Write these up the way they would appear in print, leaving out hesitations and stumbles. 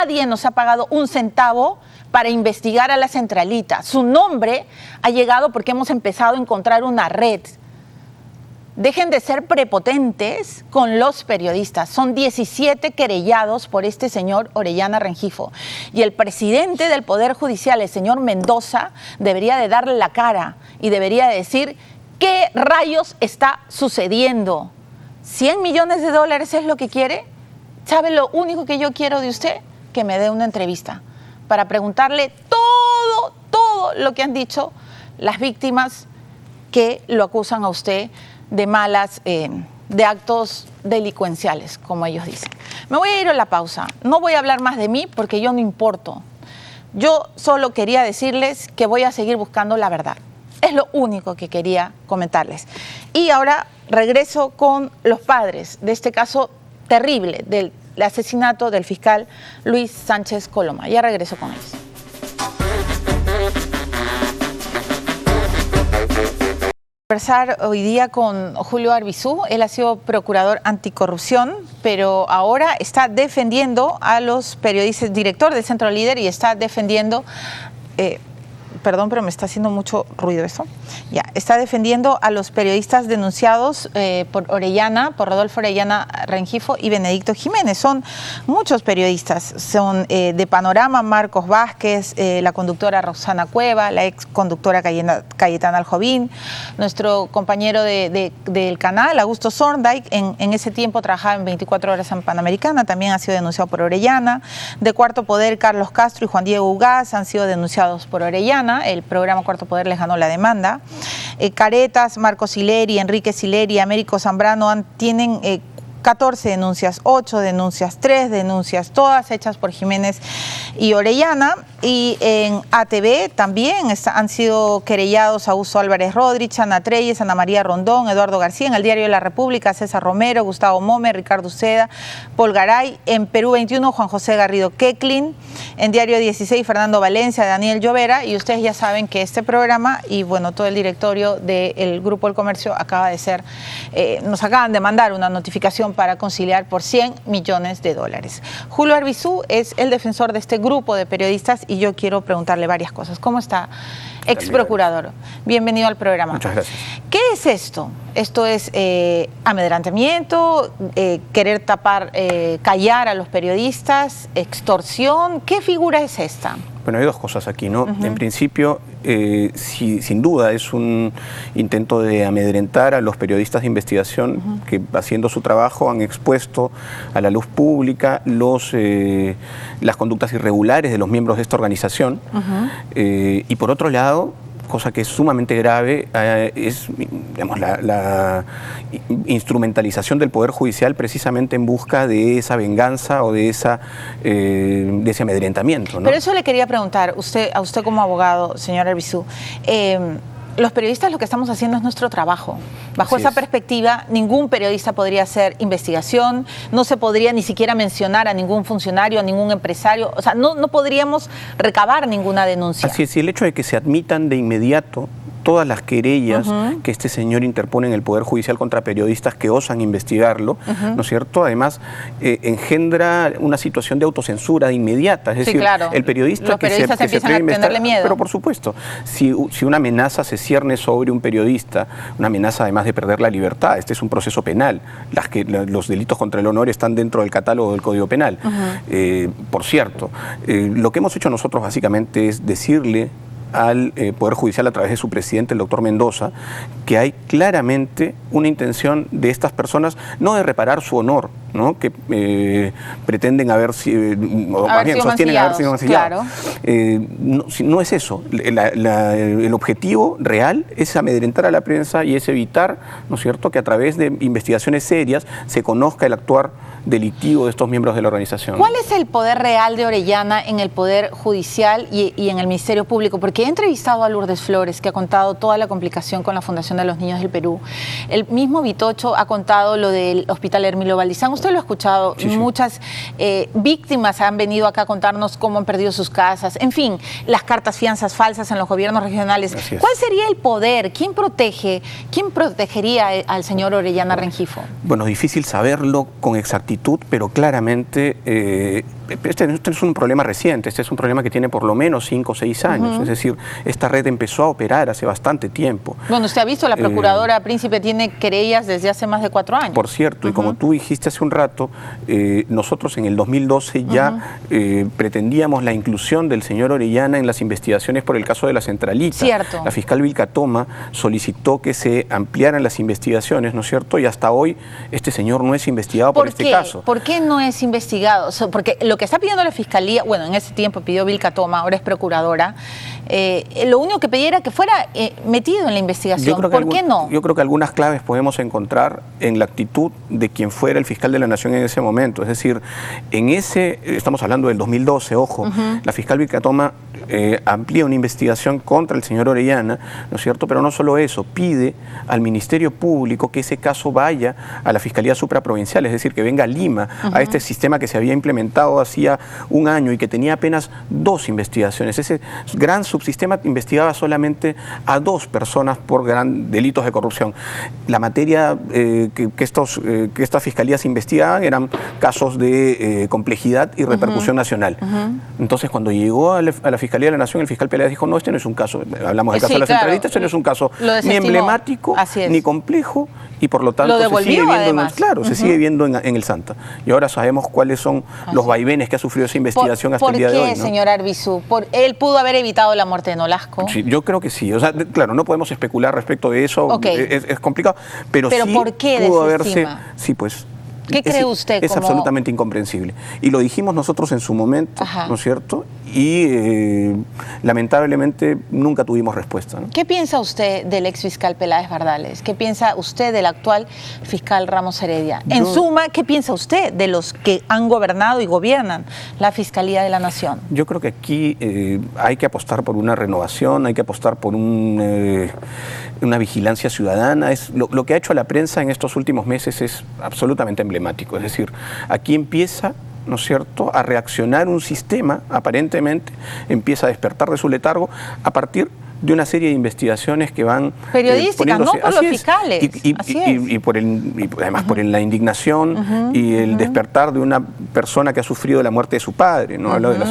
Nadie nos ha pagado un centavo para investigar a la centralita. Su nombre ha llegado porque hemos empezado a encontrar una red. Dejen de ser prepotentes con los periodistas. Son 17 querellados por este señor Orellana Rengifo. Y el presidente del Poder Judicial, el señor Mendoza, debería de darle la cara y debería de decir qué rayos está sucediendo. ¿100 millones de dólares es lo que quiere? ¿Sabe lo único que yo quiero de usted? Que me dé una entrevista para preguntarle todo lo que han dicho las víctimas que lo acusan a usted de malas, de actos delincuenciales, como ellos dicen. Me voy a ir a la pausa. No voy a hablar más de mí porque yo no importo. Yo solo quería decirles que voy a seguir buscando la verdad. Es lo único que quería comentarles. Y ahora regreso con los padres de este caso terrible del asesinato del fiscal Luis Sánchez Coloma. Ya regreso con ellos. Conversar hoy día con Julio Arbizu. Él ha sido procurador anticorrupción, pero ahora está defendiendo a los periodistas, director del Centro Líder, y está defendiendo... perdón, pero me está haciendo mucho ruido eso. Ya, está defendiendo a los periodistas denunciados por Orellana, por Rodolfo Orellana Rengifo y Benedicto Jiménez. Son muchos periodistas. Son de Panorama, Marcos Vázquez, la conductora Roxana Cueva, la ex conductora Cayetana Aljovín, nuestro compañero del canal, Augusto Zorndijk, en ese tiempo trabajaba en 24 horas en Panamericana, también ha sido denunciado por Orellana. De Cuarto Poder, Carlos Castro y Juan Diego Ugaz han sido denunciados por Orellana. El programa Cuarto Poder les ganó la demanda. Caretas, Marco Sileri, Enrique Sileri, Américo Zambrano tienen 14 denuncias, 8 denuncias, 3 denuncias, todas hechas por Jiménez y Orellana. Y en ATV también han sido querellados Augusto Álvarez Rodríguez, Ana Treyes, Ana María Rondón, Eduardo García. En el Diario de la República, César Romero, Gustavo Mome, Ricardo Uceda, Paul Garay. En Perú 21, Juan José Garrido Queclin. En Diario 16, Fernando Valencia, Daniel Llovera. Y ustedes ya saben que este programa y bueno, todo el directorio del Grupo del Comercio acaba de ser, nos acaban de mandar una notificación para conciliar por 100 millones de dólares. Julio Arbizu es el defensor de este grupo de periodistas y yo quiero preguntarle varias cosas. ¿Cómo está, ex procurador? Bienvenido al programa. Muchas gracias. ¿Qué es esto? ¿Esto es amedrentamiento, querer tapar, callar a los periodistas, extorsión? ¿Qué figura es esta? Bueno, hay dos cosas aquí, ¿no? En principio, sin duda es un intento de amedrentar a los periodistas de investigación que, haciendo su trabajo, han expuesto a la luz pública las conductas irregulares de los miembros de esta organización. Y por otro lado, cosa que es sumamente grave, es, digamos, la instrumentalización del Poder Judicial precisamente en busca de esa venganza o de ese amedrentamiento, ¿no? Pero eso le quería preguntar a usted como abogado, señor Arbizu. Los periodistas lo que estamos haciendo es nuestro trabajo. Bajo esa perspectiva, ningún periodista podría hacer investigación, no se podría ni siquiera mencionar a ningún funcionario, a ningún empresario, o sea, no podríamos recabar ninguna denuncia. Así es, y el hecho de que se admitan de inmediato todas las querellas que este señor interpone en el Poder Judicial contra periodistas que osan investigarlo, ¿no es cierto? Además, engendra una situación de autocensura inmediata. Es decir, claro, el periodista que se empiezan a tenerle miedo. Pero por supuesto, si una amenaza se cierne sobre un periodista, una amenaza además de perder la libertad, este es un proceso penal, los delitos contra el honor están dentro del catálogo del Código Penal. Por cierto, lo que hemos hecho nosotros básicamente es decirle al Poder Judicial a través de su presidente, el doctor Mendoza, que hay claramente una intención de estas personas, no de reparar su honor, ¿no? Que pretenden sostienen haber sido mancillados. Claro. No es eso. El objetivo real es amedrentar a la prensa y es evitar, ¿no es cierto?, que a través de investigaciones serias se conozca el actuar delictivo de estos miembros de la organización. ¿Cuál es el poder real de Orellana en el Poder Judicial y en el Ministerio Público? Porque he entrevistado a Lourdes Flores, que ha contado toda la complicación con la Fundación de los Niños del Perú. El mismo Vitocho ha contado lo del Hospital Hermilo Valdizán. Usted lo ha escuchado. Sí, muchas víctimas han venido acá a contarnos cómo han perdido sus casas. En fin, las cartas fianzas falsas en los gobiernos regionales. ¿Cuál sería el poder? ¿Quién protegería al señor Orellana Rengifo? Bueno, difícil saberlo con exactitud, pero claramente este es un problema reciente, este es un problema que tiene por lo menos 5 o 6 años. Es decir, esta red empezó a operar hace bastante tiempo. Bueno, usted ha visto, la procuradora Príncipe tiene querellas desde hace más de 4 años. Por cierto, y como tú dijiste hace un rato, nosotros en el 2012 ya pretendíamos la inclusión del señor Orellana en las investigaciones por el caso de la Centralita. Cierto. La fiscal Vilca Toma solicitó que se ampliaran las investigaciones, ¿no es cierto? Y hasta hoy este señor no es investigado por este caso. ¿Por qué no es investigado? Porque lo que está pidiendo la Fiscalía, bueno, en ese tiempo pidió Vilca Toma, ahora es procuradora, lo único que pedía era que fuera metido en la investigación. ¿Por qué no? Yo creo que algunas claves podemos encontrar en la actitud de quien fuera el fiscal de la Nación en ese momento. Es decir, estamos hablando del 2012, ojo, la fiscal Vilca Toma amplía una investigación contra el señor Orellana, ¿no es cierto? Pero no solo eso, pide al Ministerio Público que ese caso vaya a la Fiscalía Supraprovincial, es decir, que venga a Lima, a este sistema que se había implementado hacía un año y que tenía apenas 2 investigaciones. Ese gran subsistema investigaba solamente a 2 personas por delitos de corrupción. La materia que estas fiscalías investigaban eran casos de complejidad y repercusión nacional. Entonces, cuando llegó a la Fiscalía de la Nación, el fiscal Peláez dijo, no, este no es un caso, hablamos del caso de la Centralita, este no es un caso ni emblemático, ni complejo, y por lo tanto se sigue viendo, se sigue viendo en el Santa. Y ahora sabemos cuáles son los vaivenes que ha sufrido esa investigación hasta el día de hoy. ¿Por qué, señor Arbizu? ¿Él pudo haber evitado la muerte de Nolasco? Sí, yo creo que sí. O sea, claro, no podemos especular respecto de eso, es complicado, pero sí ¿por qué pudo haberse... Sí, pues... ¿Qué cree usted? Es absolutamente incomprensible. Y lo dijimos nosotros en su momento, ¿no es cierto? Y lamentablemente nunca tuvimos respuesta, ¿no? ¿Qué piensa usted del ex fiscal Peláez Bardales? ¿Qué piensa usted del actual fiscal Ramos Heredia? En suma, ¿qué piensa usted de los que han gobernado y gobiernan la Fiscalía de la Nación? Yo creo que aquí hay que apostar por una renovación, hay que apostar por una vigilancia ciudadana. Lo que ha hecho la prensa en estos últimos meses es absolutamente emblemático. Es decir, aquí empieza, ¿no es cierto?, a reaccionar un sistema, aparentemente, empieza a despertar de su letargo a partir de una serie de investigaciones que van periodísticas, no por los fiscales. Y además por la indignación y el despertar de una persona que ha sufrido la muerte de su padre, ¿no? Hablo de la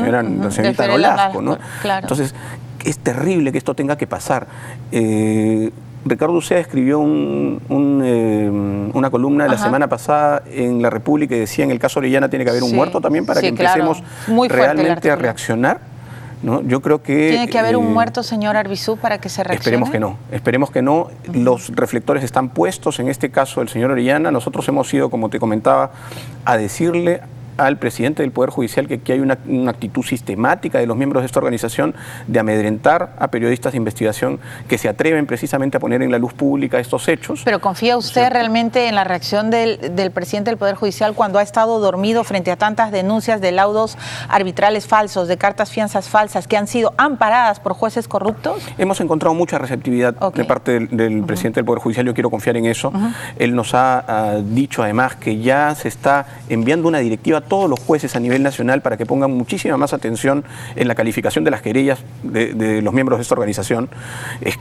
señorita Nolasco, ¿no? Claro. Entonces, es terrible que esto tenga que pasar. Ricardo Uceda escribió una columna la semana pasada en La República y decía, en el caso Orellana tiene que haber un muerto también para que empecemos realmente a reaccionar, ¿no? Yo creo que... ¿Tiene que haber un muerto, señor Arbizu, para que se reaccione? Esperemos que no. Los reflectores están puestos en este caso del señor Orellana. Nosotros hemos ido, como te comentaba, a decirle al presidente del Poder Judicial que aquí hay una actitud sistemática de los miembros de esta organización de amedrentar a periodistas de investigación que se atreven precisamente a poner en la luz pública estos hechos. ¿Pero confía usted realmente en la reacción del presidente del Poder Judicial cuando ha estado dormido frente a tantas denuncias de laudos arbitrales falsos, de cartas fianzas falsas que han sido amparadas por jueces corruptos? Hemos encontrado mucha receptividad de parte del presidente del Poder Judicial, yo quiero confiar en eso. Él nos ha dicho además que ya se está enviando una directiva a todos los jueces a nivel nacional para que pongan muchísima más atención en la calificación de las querellas de los miembros de esta organización.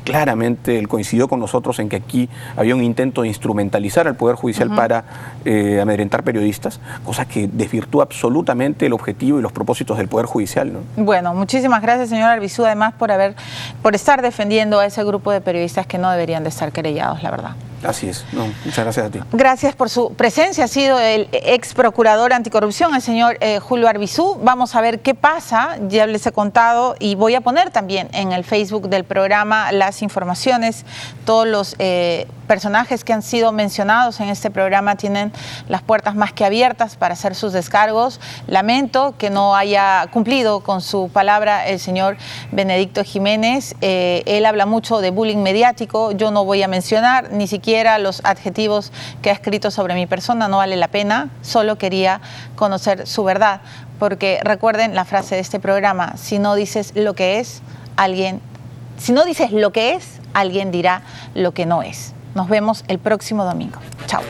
Claramente él coincidió con nosotros en que aquí había un intento de instrumentalizar al Poder Judicial para amedrentar periodistas, cosa que desvirtúa absolutamente el objetivo y los propósitos del Poder Judicial, ¿no? Bueno, muchísimas gracias, señor Arbizu, además por estar defendiendo a ese grupo de periodistas que no deberían de estar querellados, la verdad. Así es. No, muchas gracias a ti. Gracias por su presencia. Ha sido el ex procurador anticorrupción, el señor Julio Arbizu. Vamos a ver qué pasa. Ya les he contado y voy a poner también en el Facebook del programa las informaciones. Todos los personajes que han sido mencionados en este programa tienen las puertas más que abiertas para hacer sus descargos. Lamento que no haya cumplido con su palabra el señor Benedicto Jiménez. Él habla mucho de bullying mediático. Yo no voy a mencionar ni siquiera los adjetivos que ha escrito sobre mi persona, no vale la pena, solo quería conocer su verdad, porque recuerden la frase de este programa, si no dices lo que es, alguien dirá lo que no es. Nos vemos el próximo domingo. Chao.